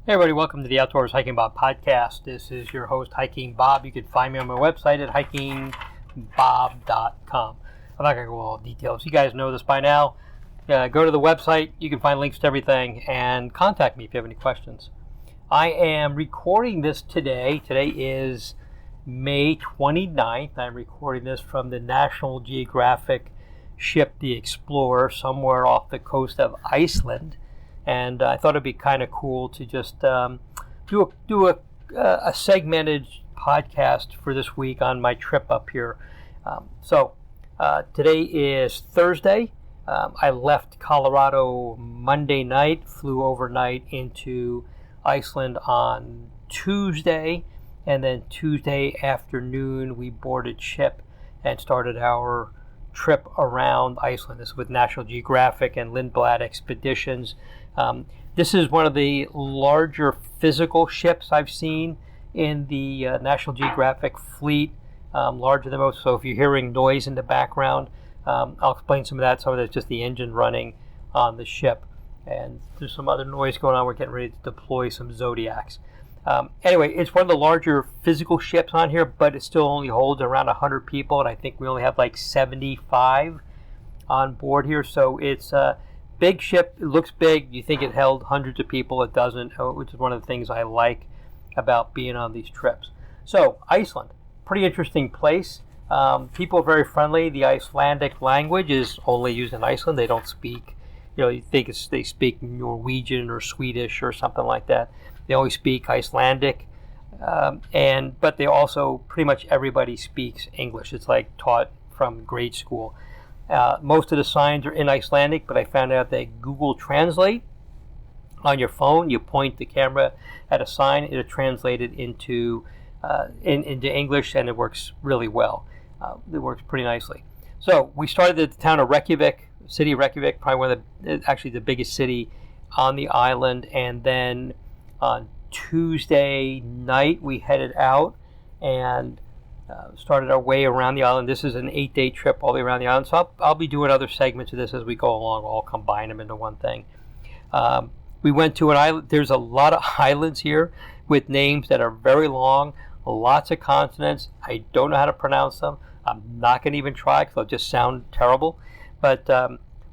Hey everybody, welcome to the Outdoors Hiking Bob podcast. This is your host, Hiking Bob. You can find me on my website at hikingbob.com. I'm not going to go all details. You guys know this by now. Go to the website. You can find links to everything and contact me if you have any questions. I am recording this today. Today is May 29th. I'm recording this from the National Geographic ship, the Explorer, somewhere off the coast of Iceland. And I thought it'd be kind of cool to just do a segmented podcast for this week on my trip up here. Today is Thursday. I left Colorado Monday night, flew overnight into Iceland on Tuesday, and then Tuesday afternoon we boarded ship and started our trip around Iceland. This is with National Geographic and Lindblad Expeditions. This is one of the larger physical ships I've seen in the National Geographic fleet, larger than most. So if you're hearing noise in the background, I'll explain some of that. Some of that's just the engine running on the ship. And there's some other noise going on. We're getting ready to deploy some Zodiacs. Anyway, it's one of the larger physical ships on here, but it still only holds around 100 people, and I think we only have like 75 on board here. So it's a big ship. It looks big. You think it held hundreds of people. It doesn't, which is one of the things I like about being on these trips. So Iceland, pretty interesting place. People are very friendly. The Icelandic language is only used in Iceland. They don't speak, you think they speak Norwegian or Swedish or something like that. They always speak Icelandic, but they also, pretty much everybody speaks English. It's like taught from grade school. Most of the signs are in Icelandic, but I found out that Google Translate on your phone, you point the camera at a sign, it'll translate it into English, and it works really well. It works pretty nicely. So we started at the town of Reykjavik, city of Reykjavik, probably actually the biggest city on the island, and then on Tuesday night we headed out and started our way around the island. This is an 8-day trip all the way around the island, so I'll be doing other segments of this as we go along. I'll combine them into one thing. We went to an island. There's a lot of islands here with names that are very long, lots of consonants. I don't know how to pronounce them. I'm not going to even try because they'll just sound terrible. But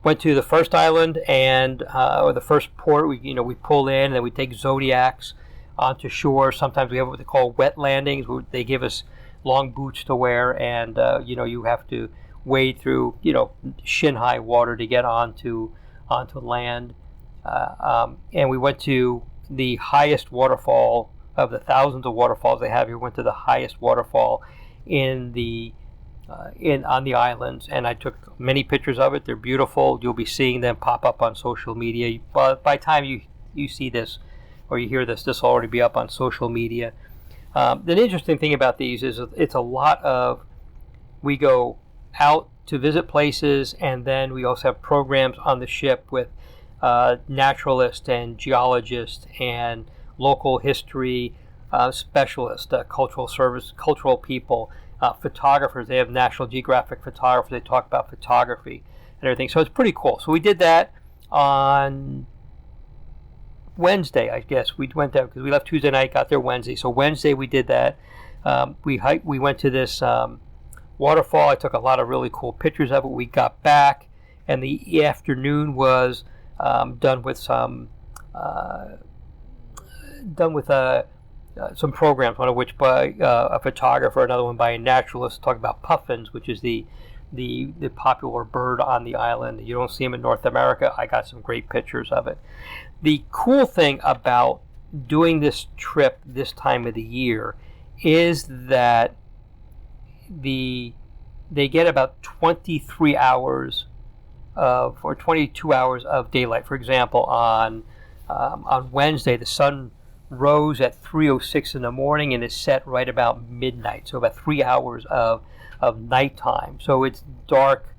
went to the first island or the first port. We pull in and then we take Zodiacs onto shore. Sometimes we have what they call wet landings. They give us long boots to wear, and you have to wade through shin-high water to get onto land. And we went to the highest waterfall of the thousands of waterfalls they have here. Went to the highest waterfall on the islands, and I took many pictures of it. They're beautiful. You'll be seeing them pop up on social media. But by the time you see this or you hear this will already be up on social media. The interesting thing about these is it's a lot of, we go out to visit places, and then we also have programs on the ship with naturalists and geologists and local history specialists, cultural people, photographers. They have National Geographic photographers. They talk about photography and everything. So it's pretty cool. So we did that on Wednesday, I guess. We went there because we left Tuesday night, got there Wednesday. So Wednesday we did that. We went to this waterfall. I took a lot of really cool pictures of it. We got back, and the afternoon was done with some programs, one of which by a photographer, another one by a naturalist, talking about puffins, which is the popular bird on the island. You don't see them in North America. I got some great pictures of it. The cool thing about doing this trip this time of the year is that they get about 23 hours or 22 hours of daylight. For example, on Wednesday, the sun rose at 3:06 in the morning and is set right about midnight. So about 3 hours of nighttime. So it's dark,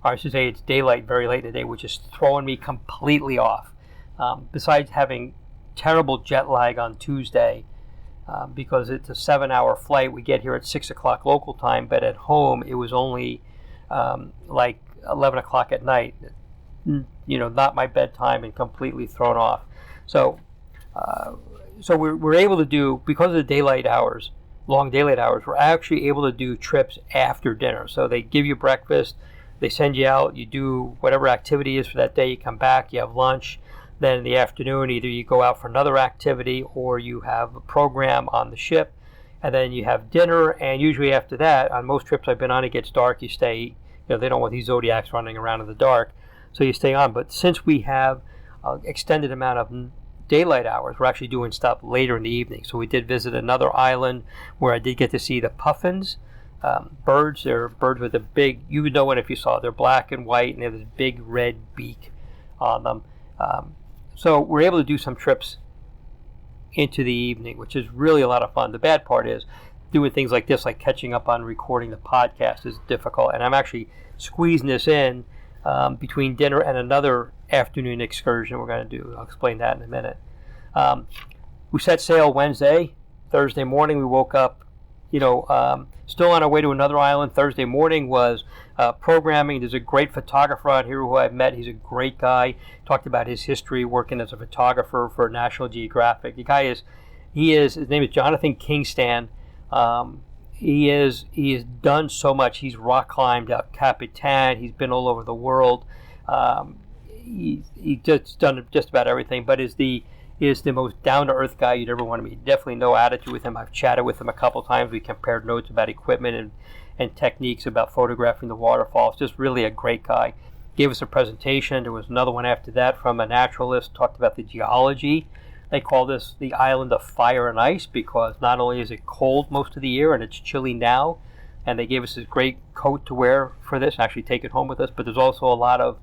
or I should say it's daylight very late in the day, which is throwing me completely off. Besides having terrible jet lag on Tuesday, because it's a 7-hour flight. We get here at 6 o'clock local time, but at home it was only like 11 o'clock at night. Not my bedtime, and completely thrown off. So so we're able to do, because of the daylight hours, long daylight hours, we're actually able to do trips after dinner. So they give you breakfast, they send you out, you do whatever activity is for that day, you come back, you have lunch. Then in the afternoon, either you go out for another activity or you have a program on the ship, and then you have dinner. And usually after that, on most trips I've been on, it gets dark, you stay, they don't want these Zodiacs running around in the dark, so you stay on. But since we have an extended amount of daylight hours, we're actually doing stuff later in the evening. So we did visit another island where I did get to see the puffins. Birds. They're birds with a big, you would know it if you saw it. They're black and white, and they have this big red beak on them. So we're able to do some trips into the evening, which is really a lot of fun. The bad part is doing things like this, like catching up on recording the podcast, is difficult. And I'm actually squeezing this in between dinner and another afternoon excursion we're going to do. I'll explain that in a minute. We set sail Wednesday. Thursday morning we woke up, still on our way to another island. Thursday morning was programming. There's a great photographer out here who I've met. He's a great guy. Talked about his history working as a photographer for National Geographic. The guy his name is Jonathan Kingstan. He has done so much. He's rock climbed out Capitan. He's been all over the world. He's just done just about everything, but is the most down-to-earth guy you'd ever want to meet. Definitely no attitude with him. I've chatted with him a couple times. We compared notes about equipment and techniques about photographing the waterfalls. Just really a great guy. Gave us a presentation. There was another one after that from a naturalist. Talked about the geology. They call this the island of fire and ice because not only is it cold most of the year and it's chilly now, and they gave us this great coat to wear for this, actually take it home with us, but there's also a lot of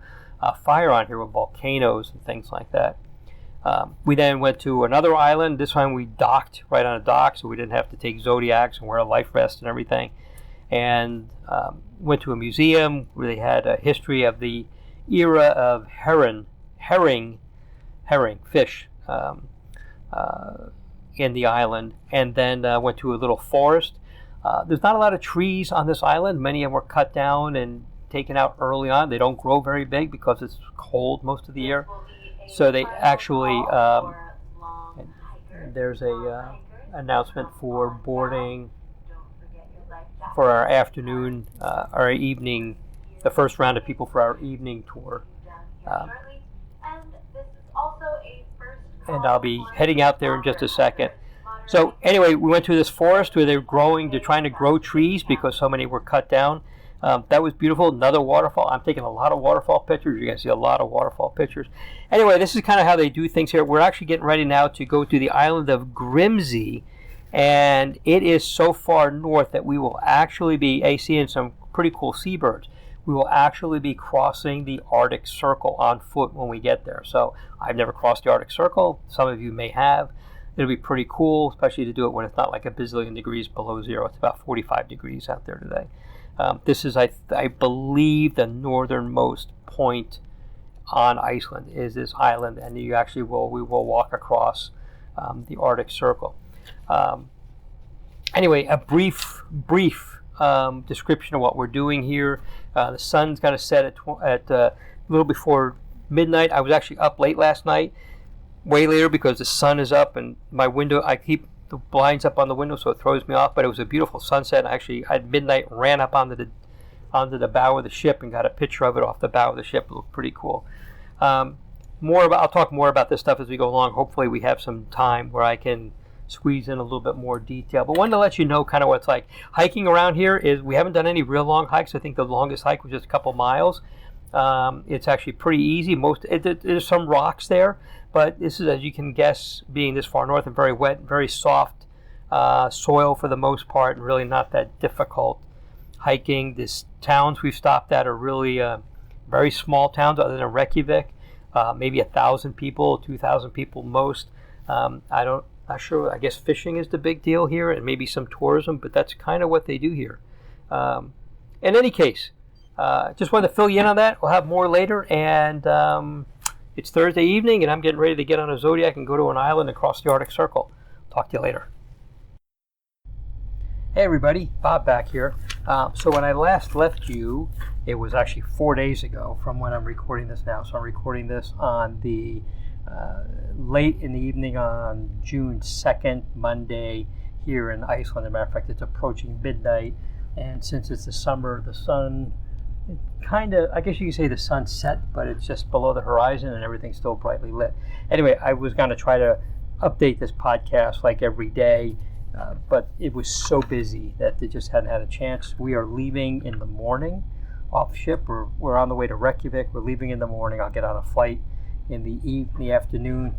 fire on here with volcanoes and things like that. We then went to another island. This time we docked right on a dock, so we didn't have to take Zodiacs and wear a life vest and everything. And went to a museum where they had a history of the era of herring fish in the island. And then went to a little forest. There's not a lot of trees on this island. Many of them were cut down and taken out early on. They don't grow very big because it's cold most of the year. So they actually, there's a announcement for boarding for our afternoon, our evening, the first round of people for our evening tour. And I'll be heading out there in just a second. So anyway, we went to this forest where they're trying to grow trees because so many were cut down. That was beautiful. Another waterfall. I'm taking a lot of waterfall pictures. You guys see a lot of waterfall pictures. Anyway, this is kind of how they do things here. We're actually getting ready now to go to the island of Grimsey, and it is so far north that we will actually be seeing some pretty cool seabirds. We will actually be crossing the Arctic Circle on foot when we get there. So I've never crossed the Arctic Circle. Some of you may have. It'll be pretty cool, especially to do it when it's not like a bazillion degrees below zero. It's about 45 degrees out there today. This is, I believe, the northernmost point on Iceland is this island, and we will walk across the Arctic Circle. Anyway, a brief description of what we're doing here. The sun's going to set at a little before midnight. I was actually up late last night, way later because the sun is up, and my window, I keep the blinds up on the window so it throws me off, but it was a beautiful sunset. Actually, at midnight, ran up onto the bow of the ship and got a picture of it off the bow of the ship. It looked pretty cool. I'll talk more about this stuff as we go along. Hopefully we have some time where I can squeeze in a little bit more detail. But wanted to let you know kind of what it's like. Hiking around here is, we haven't done any real long hikes. I think the longest hike was just a couple miles. It's actually pretty easy. There's some rocks there, but this is, as you can guess, being this far north and very wet, very soft soil for the most part, and really not that difficult hiking. These towns we've stopped at are really very small towns, other than Reykjavik, maybe 1,000 people, 2,000 people most. Not sure. I guess fishing is the big deal here, and maybe some tourism, but that's kind of what they do here. In any case, just wanted to fill you in on that. We'll have more later, and it's Thursday evening, and I'm getting ready to get on a Zodiac and go to an island across the Arctic Circle. Talk to you later. Hey everybody, Bob back here. So when I last left you, it was actually 4 days ago from when I'm recording this now. So I'm recording this on the late in the evening on June 2nd, Monday, here in Iceland. As a matter of fact, it's approaching midnight, and since it's the summer, the sun kind of, I guess you could say the sun set, but it's just below the horizon and everything's still brightly lit. Anyway, I was going to try to update this podcast like every day, but it was so busy that they just hadn't had a chance. We are leaving in the morning off ship. We're on the way to Reykjavik. We're leaving in the morning. I'll get on a flight in the afternoon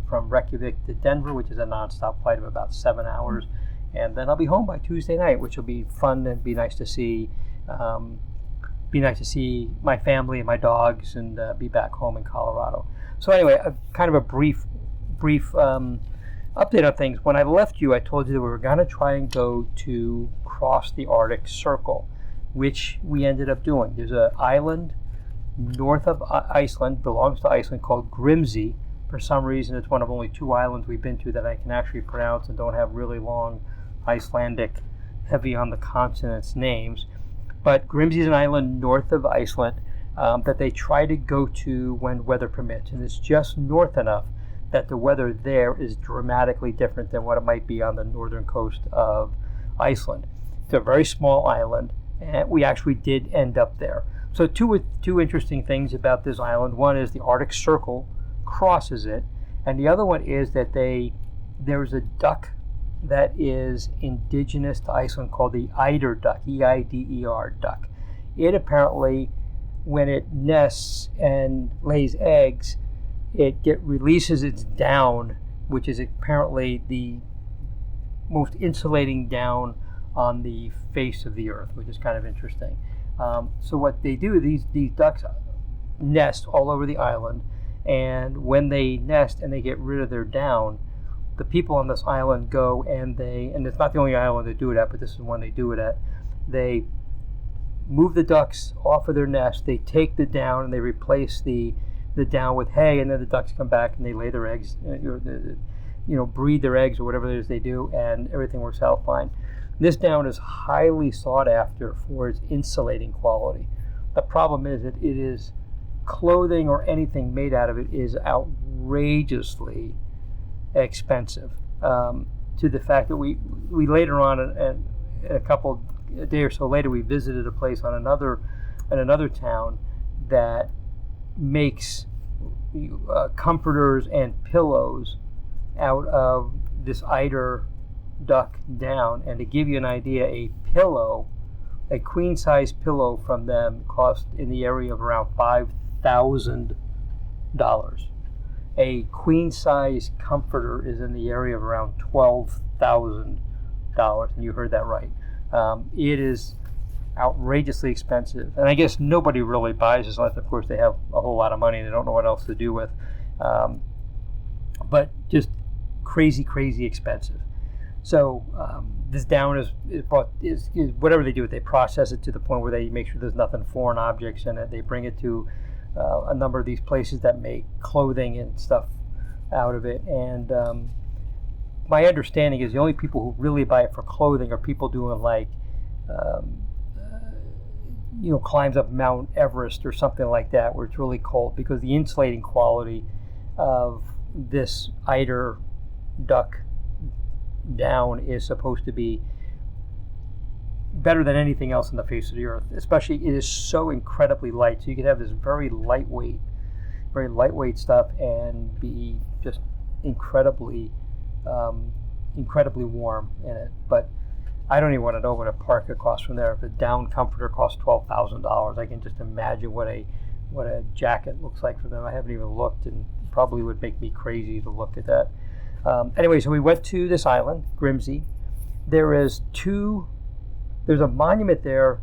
from Reykjavik to Denver, which is a nonstop flight of about 7 hours, and then I'll be home by Tuesday night, which will be fun and be nice to see. Be nice to see my family and my dogs, and be back home in Colorado. So anyway, kind of a brief update on things. When I left you, I told you that we were going to try and go to cross the Arctic Circle, which we ended up doing. There's an island north of Iceland, belongs to Iceland, called Grimsey. For some reason, it's one of only 2 islands we've been to that I can actually pronounce and don't have really long Icelandic, heavy on the consonants names. But Grimsey is an island north of Iceland that they try to go to when weather permits. And it's just north enough that the weather there is dramatically different than what it might be on the northern coast of Iceland. It's a very small island, and we actually did end up there. So two interesting things about this island. One is the Arctic Circle crosses it, and the other one is that there's a duck that is indigenous to Iceland called the eider duck, E-I-D-E-R duck. It apparently, when it nests and lays eggs, it releases its down, which is apparently the most insulating down on the face of the earth, which is kind of interesting. So what they do, these ducks nest all over the island, and when they nest and they get rid of their down, the people on this island go and it's not the only island they do it at, but this is one they do it at. They move the ducks off of their nest, they take the down and they replace the down with hay, and then the ducks come back and they lay their eggs, breed their eggs or whatever it is they do, and everything works out fine. This down is highly sought after for its insulating quality. The problem is that it is clothing or anything made out of it is outrageously expensive, to the fact that we later on, and a day or so later, we visited a place in another town that makes comforters and pillows out of this eider duck down. And to give you an idea, a queen size pillow from them cost in the area of around $5,000. A queen size comforter is in the area of around $12,000, and you heard that right. It is outrageously expensive, and I guess nobody really buys this unless, of course, they have a whole lot of money and they don't know what else to do with. But just crazy expensive. So this down is whatever they do with it. They process it to the point where they make sure there's nothing foreign objects in it. They bring it to a number of these places that make clothing and stuff out of it. And my understanding is the only people who really buy it for clothing are people doing like climbs up Mount Everest or something like that, where it's really cold, because the insulating quality of this eider duck down is supposed to be better than anything else on the face of the earth. Especially, it is so incredibly light, so you could have this very lightweight stuff and be just incredibly warm in it. But I don't even want to know what a parka costs from there. If a down comforter costs $12,000, I can just imagine what a jacket looks like for them. I haven't even looked, and probably would make me crazy to look at that. Anyway, so we went to this island, Grimsey. There's a monument there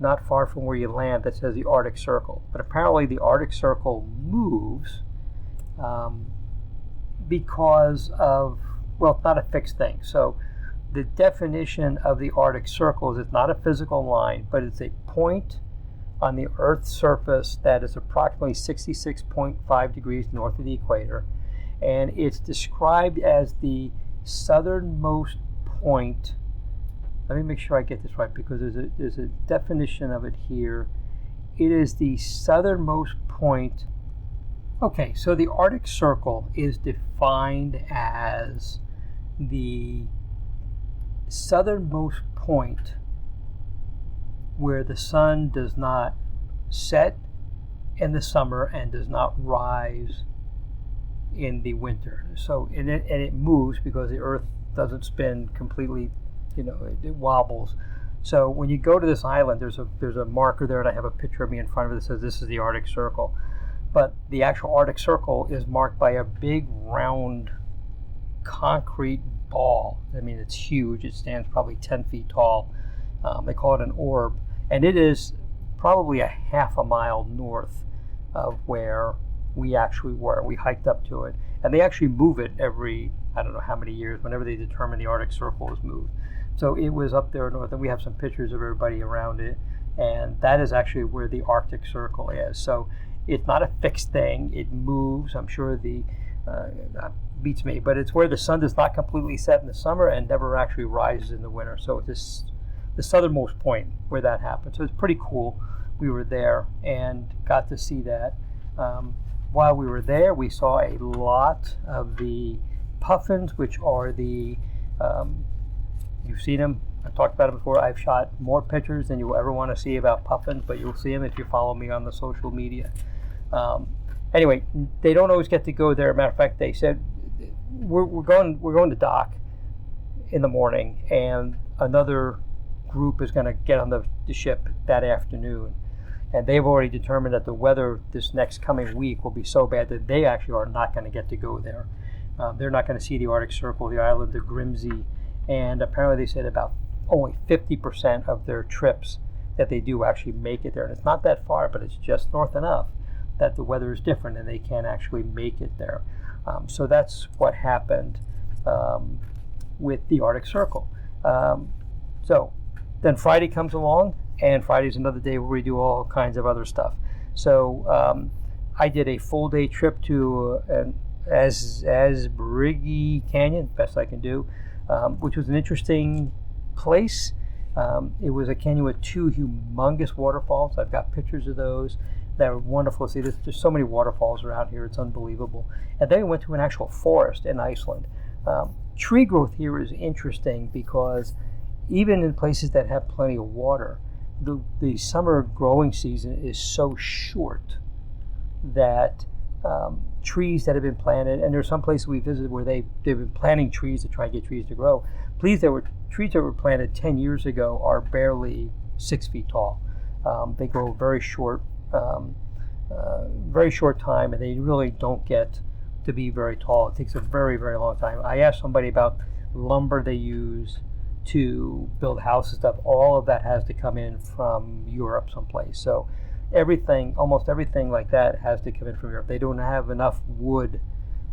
not far from where you land that says the Arctic Circle. But apparently the Arctic Circle moves because of, well, it's not a fixed thing. So the definition of the Arctic Circle is it's not a physical line, but it's a point on the Earth's surface that is approximately 66.5 degrees north of the equator. And it's described as the southernmost point. Let me make sure I get this right, because there's a definition of it here. It is the southernmost point Okay, so the Arctic Circle is defined as the southernmost point where the sun does not set in the summer and does not rise in the winter. So it moves because the Earth doesn't spin completely, it wobbles. So when you go to this island, there's a marker there, and I have a picture of me in front of it that says this is the Arctic Circle. But the actual Arctic Circle is marked by a big round concrete ball. I mean, it's huge. It stands probably 10 feet tall. They call it an orb, and it is probably a half a mile north of where we actually were. We hiked up to it, and they actually move it every, I don't know how many years, whenever they determine the Arctic Circle is moved. So it was up there north, and we have some pictures of everybody around it, and that is actually where the Arctic Circle is. So it's not a fixed thing. It moves. I'm sure beats me, but it's where the sun does not completely set in the summer and never actually rises in the winter. So it's the southernmost point where that happens. So it's pretty cool. We were there and got to see that. While we were there, we saw a lot of the puffins, which are the, you've seen them. I've talked about it before. I've shot more pictures than you'll ever want to see about puffins, but you'll see them if you follow me on the social media. Anyway, they don't always get to go there. Matter of fact, they said we're going to dock in the morning, and another group is going to get on the ship that afternoon, and they've already determined that the weather this next coming week will be so bad that they actually are not going to get to go there. They're not going to see the Arctic Circle, the island of Grimsey, and apparently they said about only 50% of their trips that they do actually make it there. And it's not that far, but it's just north enough that the weather is different and they can't actually make it there. So that's what happened with the Arctic Circle. So then Friday comes along, and Friday's another day where we do all kinds of other stuff. So I did a full day trip to Asbriggy Canyon, best I can do, which was an interesting place. It was a canyon with two humongous waterfalls. I've got pictures of those. That were wonderful to see. There's so many waterfalls around here. It's unbelievable. And then we went to an actual forest in Iceland. Tree growth here is interesting because even in places that have plenty of water, the summer growing season is so short that trees that have been planted, and there's some places we visited where they've been planting trees to try and get trees to grow. Trees that were planted 10 years ago are barely 6 feet tall. They grow very short time, and they really don't get to be very tall. It takes a very, very long time. I asked somebody about lumber they use to build houses stuff. All of that has to come in from Europe someplace. So almost everything like that has to come in from Europe. They don't have enough wood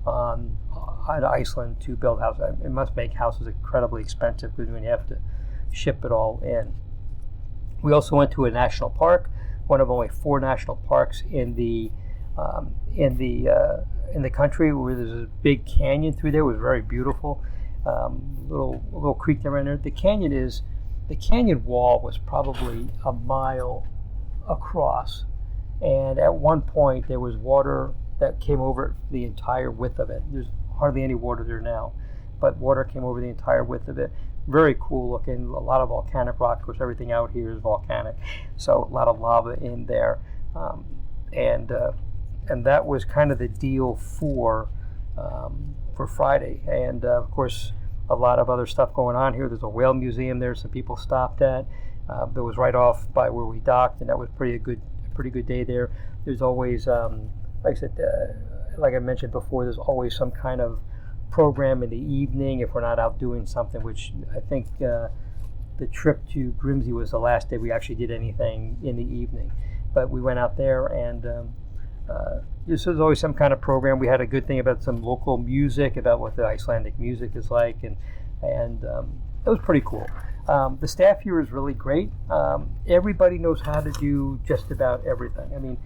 on Iceland to build houses. It must make houses incredibly expensive when you have to ship it all in. We also went to a national park, one of only 4 national parks in the country, where there's a big canyon through there. It was very beautiful. Little creek there in there. The canyon wall was probably a mile across, and at one point there was water that came over the entire width of it. There's hardly any water there now, but water came over the entire width of it. Very cool looking. A lot of volcanic rock. Of course, everything out here is volcanic, so a lot of lava in there, and that was kind of the deal for Friday. And of course, a lot of other stuff going on here. There's a whale museum there. Some people stopped at. That was right off by where we docked, and that was pretty good day there. There's always, like I said, like I mentioned before, there's always some kind of program in the evening if we're not out doing something, which I think the trip to Grimsey was the last day we actually did anything in the evening. But we went out there, and this was always some kind of program. We had a good thing about some local music, about what the Icelandic music is like, and it was pretty cool. The staff here is really great. Everybody knows how to do just about everything. I mean,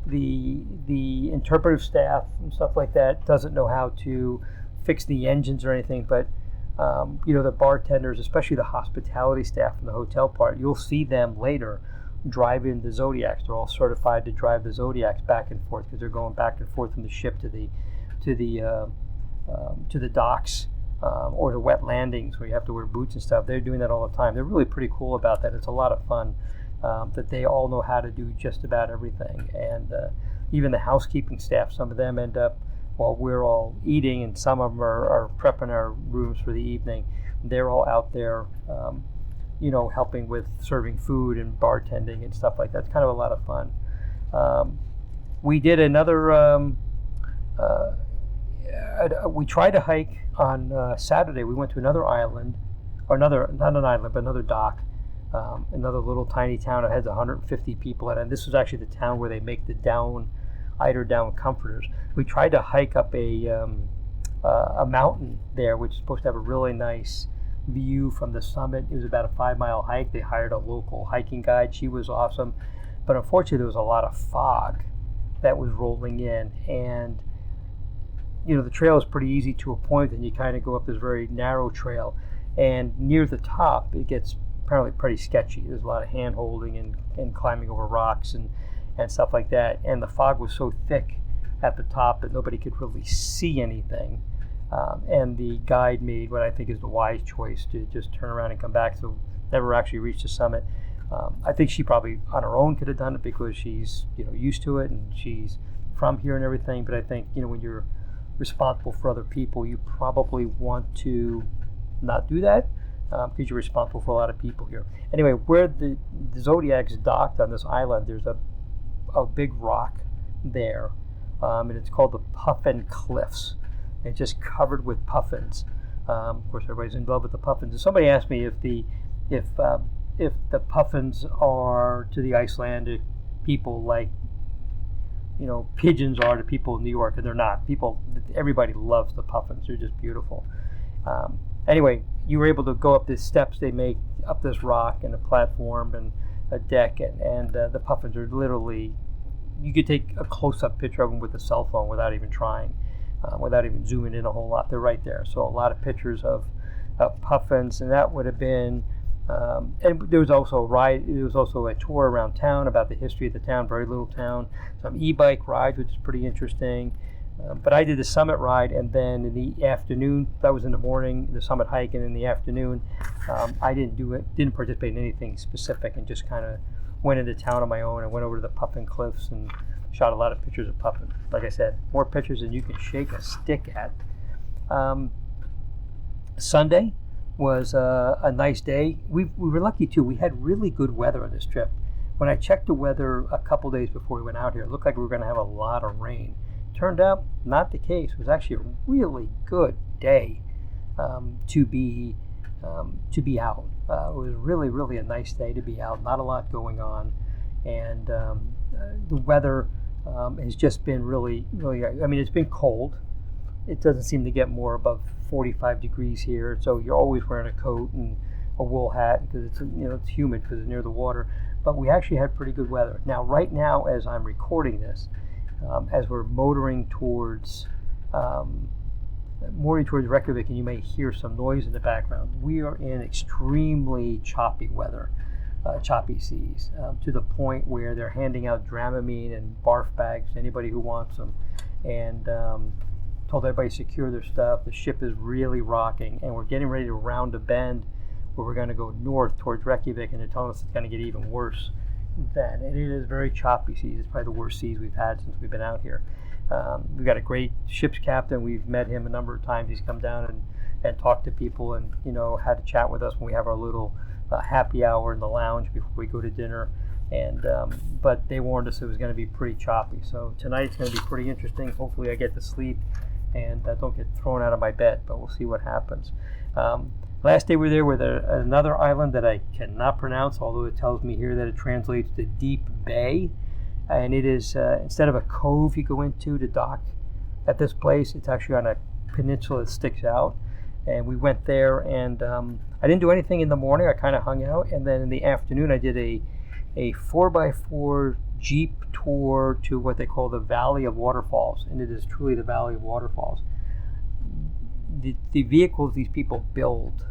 the interpretive staff and stuff like that doesn't know how to fix the engines or anything, but the bartenders, especially the hospitality staff from the hotel part, you'll see them later driving the Zodiacs. They're all certified to drive the Zodiacs back and forth because they're going back and forth from the ship to the docks or the wet landings where you have to wear boots and stuff. They're doing that all the time. They're really pretty cool about that. It's a lot of fun that they all know how to do just about everything. And even the housekeeping staff, some of them end up while we're all eating, and some of them are prepping our rooms for the evening. They're all out there, helping with serving food and bartending and stuff like that. It's kind of a lot of fun. We did another. We tried to hike on Saturday. We went to another island, or not an island, but another dock, another little tiny town that has 150 people in it. And this was actually the town where they make the eider down comforters. We tried to hike up a mountain there, which is supposed to have a really nice view from the summit. It was about a 5-mile hike. They hired a local hiking guide. She was awesome, but unfortunately there was a lot of fog that was rolling in, and the trail is pretty easy to a point, and you kind of go up this very narrow trail, and near the top it gets apparently pretty sketchy. There's a lot of hand holding and climbing over rocks and stuff like that, and the fog was so thick at the top that nobody could really see anything, and the guide made what I think is the wise choice to just turn around and come back, so never actually reached the summit. I think she probably on her own could have done it because she's used to it and she's from here and everything, but I think when you're responsible for other people, you probably want to not do that because you're responsible for a lot of people here. Anyway, where the Zodiac's docked on this island, there's a big rock there, and it's called the Puffin Cliffs. It's just covered with puffins. Of course, everybody's in love with the puffins. And somebody asked me if the puffins are to the Icelandic people like pigeons are to people in New York, and they're not. Everybody loves the puffins. They're just beautiful. Anyway, you were able to go up the steps they make up this rock and a platform and a deck, and the puffins are literally, you could take a close-up picture of them with a cell phone without even trying, without even zooming in a whole lot. They're right there. So a lot of pictures of puffins, and that would have been and there was also a ride. There was also a tour around town about the history of the town, very little town. Some e-bike rides, which is pretty interesting. But I did the summit ride, and then in the afternoon, that was in the morning, the summit hike, and in the afternoon, I didn't participate in anything specific, and just kind of went into town on my own and went over to the Puffin Cliffs and shot a lot of pictures of puffin. Like I said, more pictures than you can shake a stick at. Sunday was a nice day. We were lucky too. We had really good weather on this trip. When I checked the weather a couple days before we went out here, it looked like we were going to have a lot of rain. Turned out not the case. It was actually a really good day to be out. It was really, really a nice day to be out. Not a lot going on, and the weather has just been really, really. I mean, it's been cold. It doesn't seem to get more above 45 degrees here, so you're always wearing a coat and a wool hat because it's it's humid because it's near the water. But we actually had pretty good weather. Now, right now, as I'm recording this, as we're motoring towards Reykjavik, and you may hear some noise in the background, we are in extremely choppy weather, choppy seas, to the point where they're handing out Dramamine and barf bags to anybody who wants them, and told everybody to secure their stuff. The ship is really rocking, and we're getting ready to round a bend where we're going to go north towards Reykjavik, and they're telling us it's going to get even worse then. And it is very choppy seas. It's probably the worst seas we've had since we've been out here. We've got a great ship's captain. We've met him a number of times. He's come down and talked to people, and had a chat with us when we have our little happy hour in the lounge before we go to dinner. And but they warned us it was going to be pretty choppy. So tonight's going to be pretty interesting. Hopefully I get to sleep and don't get thrown out of my bed, but we'll see what happens. Last day we were there with another island that I cannot pronounce, although it tells me here that it translates to Deep Bay. And it is, instead of a cove you go into to dock at this place, it's actually on a peninsula that sticks out. And we went there, and I didn't do anything in the morning. I kind of hung out. And then in the afternoon, I did a 4x4 Jeep tour to what they call the Valley of Waterfalls. And it is truly the Valley of Waterfalls. The vehicles these people build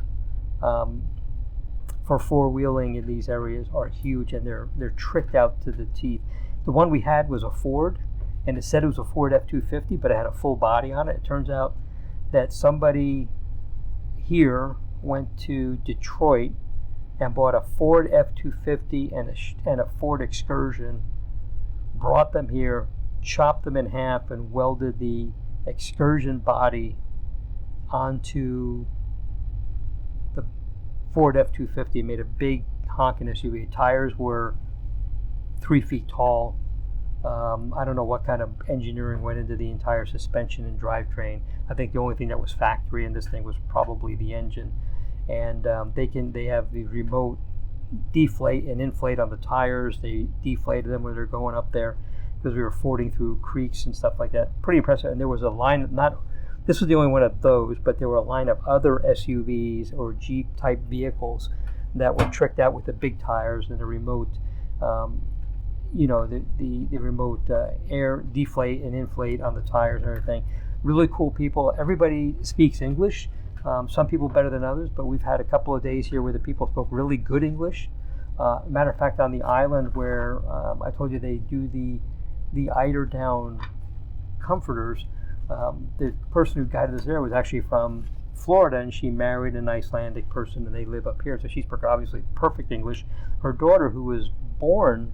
for four-wheeling in these areas are huge, and they're tricked out to the teeth. The one we had was a Ford, and it said it was a Ford F-250, but it had a full body on it. It turns out that somebody here went to Detroit and bought a Ford F-250 and a Ford Excursion, brought them here, chopped them in half, and welded the Excursion body onto the Ford F-250. Made a big honking SUV. Tires were 3 feet tall. I don't know what kind of engineering went into the entire suspension and drivetrain. I think the only thing that was factory in this thing was probably the engine. And they have the remote deflate and inflate on the tires. They deflated them when they're going up there because we were fording through creeks and stuff like that. Pretty impressive. And there was a line, this was the only one of those, but there were a line of other SUVs or Jeep type vehicles that were tricked out with the big tires and the remote, the remote air deflate and inflate on the tires and everything. Really cool people. Everybody speaks English. Some people better than others, but we've had a couple of days here where the people spoke really good English. Matter of fact, on the island where I told you they do the eider-down comforters, the person who guided us there was actually from Florida, and she married an Icelandic person, and they live up here, so she spoke obviously perfect English. Her daughter, who was born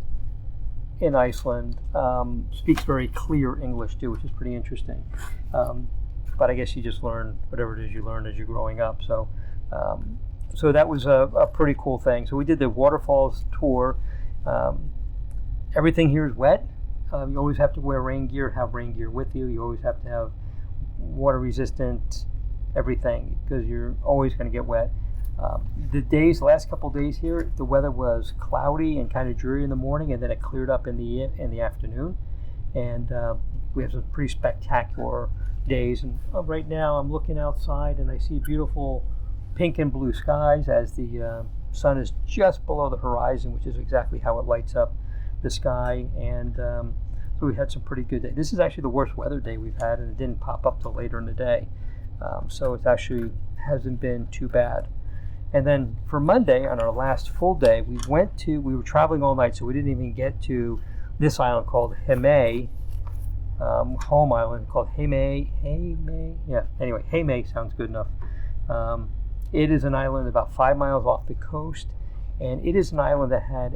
in Iceland, speaks very clear English too, which is pretty interesting. But I guess you just learn whatever it is you learn as you're growing up. So that was a pretty cool thing. So we did the waterfalls tour. Everything here is wet. You always have to wear rain gear, have rain gear with you. You always have to have water resistant everything because you're always going to get wet. The last couple of days here, the weather was cloudy and kind of dreary in the morning, and then it cleared up in the afternoon. And we have some pretty spectacular days. And right now I'm looking outside and I see beautiful pink and blue skies as the sun is just below the horizon, which is exactly how it lights up the sky. And so we had some pretty good days. This is actually the worst weather day we've had, and it didn't pop up till later in the day. So it actually hasn't been too bad. And then for Monday, on our last full day, we were traveling all night, so we didn't even get to this island called Heme, home island called Heme. Yeah, anyway, Heme sounds good enough. It is an island about 5 miles off the coast, and it is an island that had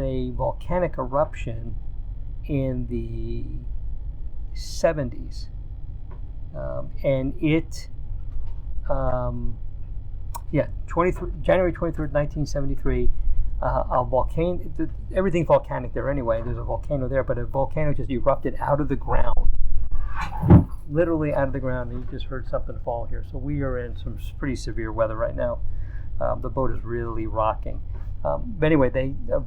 a volcanic eruption in the 70s, and it January 23rd, 1973, a volcano, everything's volcanic there anyway, there's a volcano there, but a volcano just erupted out of the ground, literally out of the ground, and you just heard something fall here. So we are in some pretty severe weather right now. The boat is really rocking. But anyway, a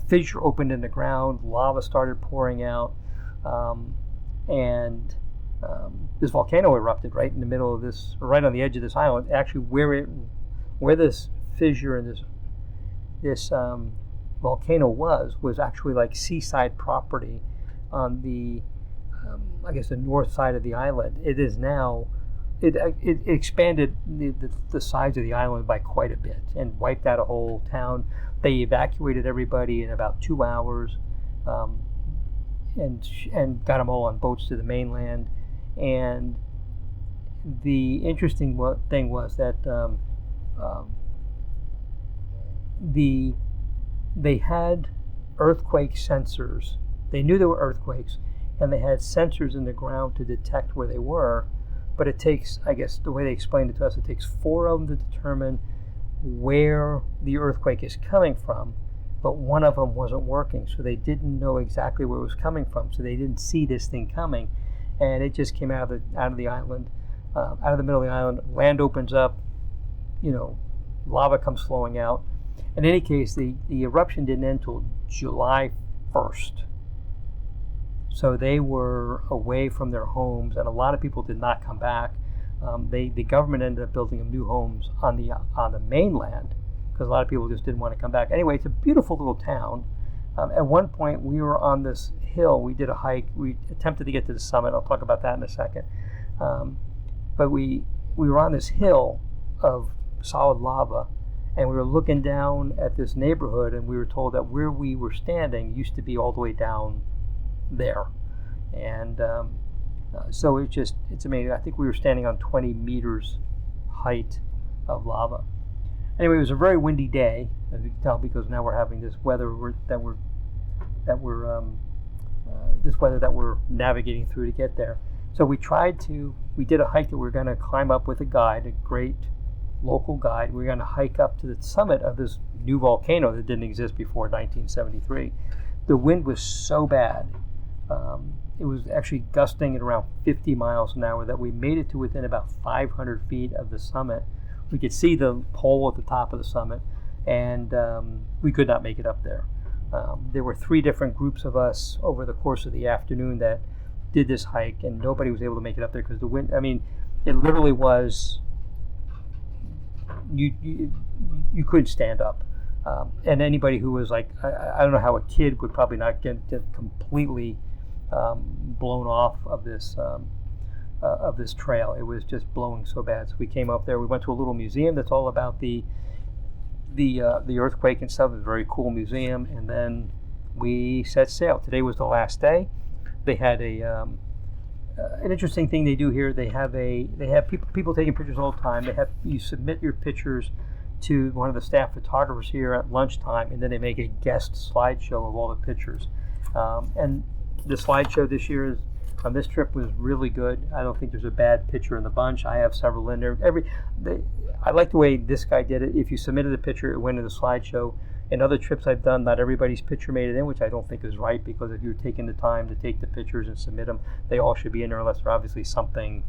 fissure opened in the ground, lava started pouring out, and this volcano erupted right in the middle of this, right on the edge of this island. Actually, where this fissure and this volcano was actually like seaside property on the, I guess, the north side of the island. It is now, it expanded the size of the island by quite a bit and wiped out a whole town. They evacuated everybody in about 2 hours, and got them all on boats to the mainland. And the interesting thing was that they had earthquake sensors. They knew there were earthquakes, and they had sensors in the ground to detect where they were. But it takes, I guess, the way they explained it to us, it takes 4 of them to determine where the earthquake is coming from. But one of them wasn't working, so they didn't know exactly where it was coming from. So they didn't see this thing coming. And it just came out of the island, out of the middle of the island. Land opens up, lava comes flowing out. In any case, the eruption didn't end until July 1st. So they were away from their homes, and a lot of people did not come back. The government ended up building them new homes on the mainland because a lot of people just didn't want to come back. Anyway, it's a beautiful little town. At one point, we were on this hill. We did a hike. We attempted to get to the summit. I'll talk about that in a second. But we we were on this hill of solid lava, and we were looking down at this neighborhood, and we were told that where we were standing used to be all the way down there. And so it's amazing. I think we were standing on 20 meters height of lava. Anyway, it was a very windy day, as you can tell, because now we're having this weather that we're navigating through to get there. So we did a hike that we were going to climb up with a guide, a great local guide. We were going to hike up to the summit of this new volcano that didn't exist before 1973. The wind was so bad. It was actually gusting at around 50 miles an hour that we made it to within about 500 feet of the summit. We could see the pole at the top of the summit, and we could not make it up there. There were 3 different groups of us over the course of the afternoon that did this hike, and nobody was able to make it up there because the wind, it literally was, you couldn't stand up. And anybody who was like, I don't know how a kid would probably not get completely blown off of this trail. It was just blowing so bad. So we came up there. We went to a little museum that's all about the earthquake and stuff. It's a very cool museum. And then we set sail. Today was the last day. They had an interesting thing they do here. They have people taking pictures all the time. You submit your pictures to one of the staff photographers here at lunchtime, and then they make a guest slideshow of all the pictures. And the slideshow this year on this trip was really good. I don't think there's a bad picture in the bunch. I have several in there. I like the way this guy did it. If you submitted a picture, it went in the slideshow. In other trips I've done, not everybody's picture made it in, which I don't think is right, because if you're taking the time to take the pictures and submit them, they all should be in there unless they're obviously something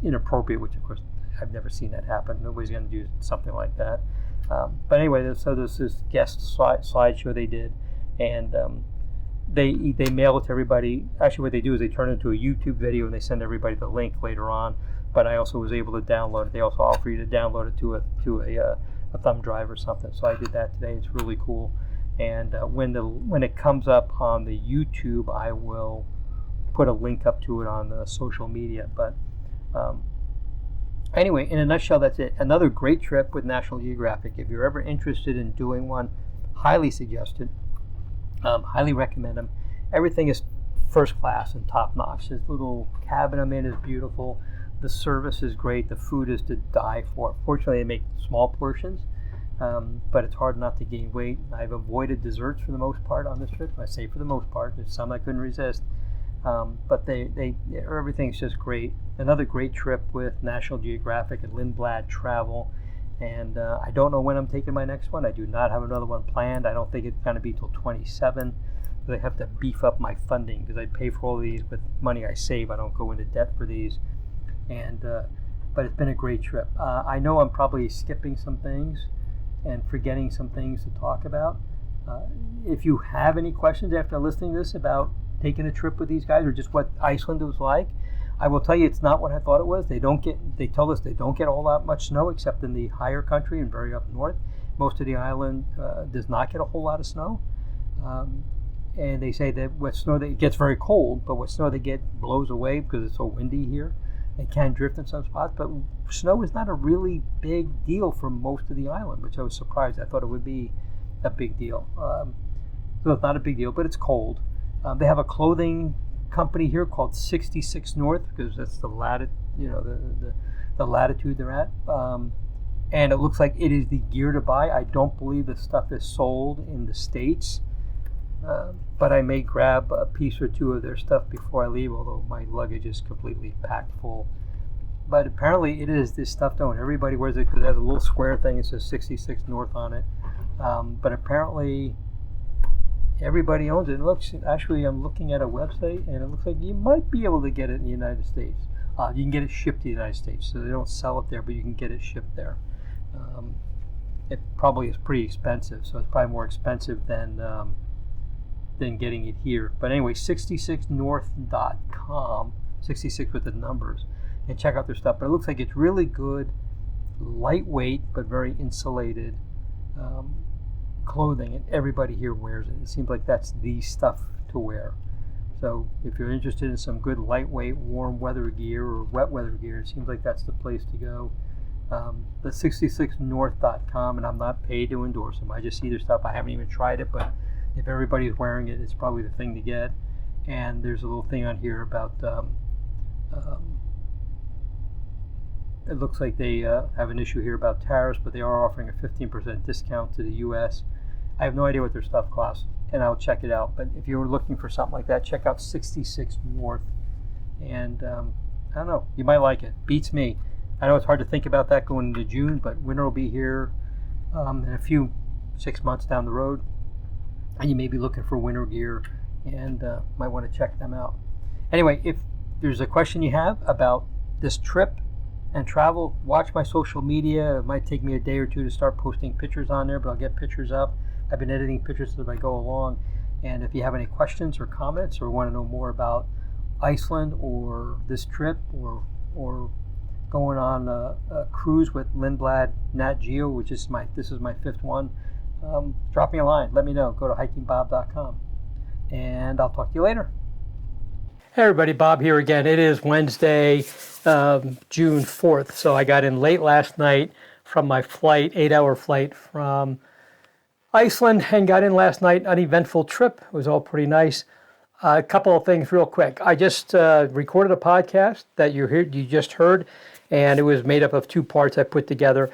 inappropriate, which of course I've never seen that happen. Nobody's going to do something like that. But anyway, so there's this guest slideshow they did, and they mail it to everybody. Actually, what they do is they turn it into a YouTube video and they send everybody the link later on. But I also was able to download it. They also offer you to download it to a thumb drive or something. So I did that today. It's really cool. And when it comes up on the YouTube, I will put a link up to it on social media. But anyway, in a nutshell, that's it. Another great trip with National Geographic. If you're ever interested in doing one, highly suggested. Highly recommend them. Everything is first class and top notch. This little cabin I'm in is beautiful. The service is great. The food is to die for. Fortunately, they make small portions, but it's hard not to gain weight. I've avoided desserts for the most part on this trip. I say for the most part. There's some I couldn't resist, but everything's just great. Another great trip with National Geographic and Lindblad Travel. And I don't know when I'm taking my next one. I do not have another one planned. I don't think it's going to be till 27. Because I have to beef up my funding because I pay for all these with money I save. I don't go into debt for these. And but it's been a great trip. I know I'm probably skipping some things and forgetting some things to talk about. If you have any questions after listening to this about taking a trip with these guys or just what Iceland was like, I will tell you it's not what I thought it was. They told us they don't get all that much snow except in the higher country and very up north. Most of the island does not get a whole lot of snow. And they say that what snow it gets very cold, but what snow they get blows away because it's so windy here. It can drift in some spots, but snow is not a really big deal for most of the island, which I was surprised. I thought it would be a big deal. So it's not a big deal, but it's cold. They have a clothing company here called 66 North because that's the the latitude they're at. And it looks like it is the gear to buy. I don't believe the stuff is sold in the States. But I may grab a piece or two of their stuff before I leave, although my luggage is completely packed full. But apparently it is this stuff though, and everybody wears it because it has a little square thing that says 66 North on it. But apparently everybody owns it. Actually, I'm looking at a website, and it looks like you might be able to get it in the United States. You can get it shipped to the United States, so they don't sell it there, but you can get it shipped there. It probably is pretty expensive, so it's probably more expensive than getting it here. But anyway, 66north.com, 66 with the numbers, and check out their stuff. But it looks like it's really good, lightweight, but very insulated clothing, and everybody here wears it. It seems like that's the stuff to wear. So if you're interested in some good lightweight warm weather gear or wet weather gear, it seems like that's the place to go. The 66north.com, and I'm not paid to endorse them. I just see their stuff. I haven't even tried it, but if everybody's wearing it, it's probably the thing to get. And there's a little thing on here about it looks like they have an issue here about tariffs, but they are offering a 15% discount to the U.S. I have no idea what their stuff costs, and I'll check it out. But if you were looking for something like that, check out 66 North. And I don't know, you might like it. Beats me. I know it's hard to think about that going into June, but winter will be here in a few 6 months down the road, and you may be looking for winter gear and might want to check them out. Anyway, if there's a question you have about this trip and travel, watch my social media. It might take me a day or two to start posting pictures on there, but I'll get pictures up. I've been editing pictures as I go along. And if you have any questions or comments or want to know more about Iceland or this trip or going on a cruise with Lindblad Nat Geo, which is this is my 5th one, drop me a line. Let me know. Go to hikingbob.com. And I'll talk to you later. Hey everybody, Bob here again. It is Wednesday, June 4th. So I got in late last night from my flight, 8-hour flight from Iceland, and got in last night. Uneventful trip. It was all pretty nice. A couple of things real quick. I just recorded a podcast that you just heard, and it was made up of 2 parts I put together.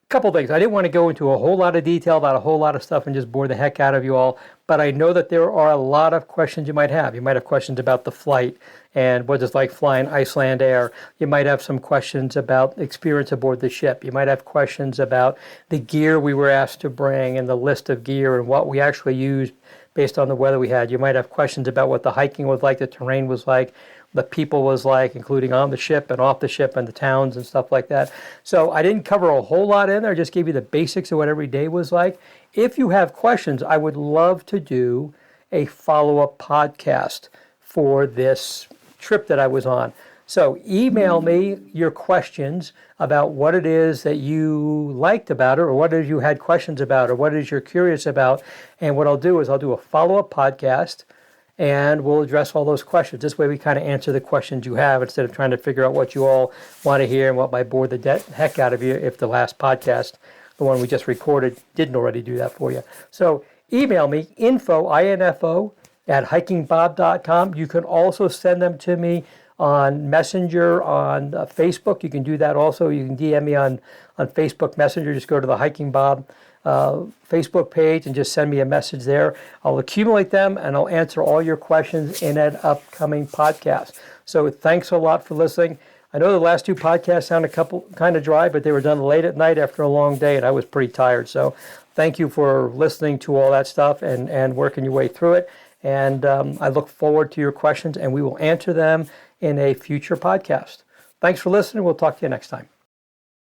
Couple things. I didn't want to go into a whole lot of detail about a whole lot of stuff and just bore the heck out of you all, but I know that there are a lot of questions you might have. You might have questions about the flight and what it's like flying Iceland Air. You might have some questions about experience aboard the ship. You might have questions about the gear we were asked to bring and the list of gear and what we actually used based on the weather we had. You might have questions about what the hiking was like, the terrain was like, the people was like, including on the ship and off the ship and the towns and stuff like that. So I didn't cover a whole lot in there. I just gave you the basics of what every day was like. If you have questions, I would love to do a follow-up podcast for this trip that I was on. So email me your questions about what it is that you liked about it, or what it is you had questions about, or what it is you're curious about. And what I'll do is I'll do a follow-up podcast, and we'll address all those questions. This way we kind of answer the questions you have instead of trying to figure out what you all want to hear and what might bore the heck out of you if the last podcast, the one we just recorded, didn't already do that for you. So email me, info, at hikingbob.com. You can also send them to me on Messenger, on Facebook. You can do that also. You can DM me on Facebook Messenger. Just go to the Hiking Bob Facebook page and just send me a message there. I'll accumulate them and I'll answer all your questions in an upcoming podcast. So thanks a lot for listening. I know the last 2 podcasts sound kind of dry, but they were done late at night after a long day and I was pretty tired. So thank you for listening to all that stuff and working your way through it. And I look forward to your questions and we will answer them in a future podcast. Thanks for listening. We'll talk to you next time.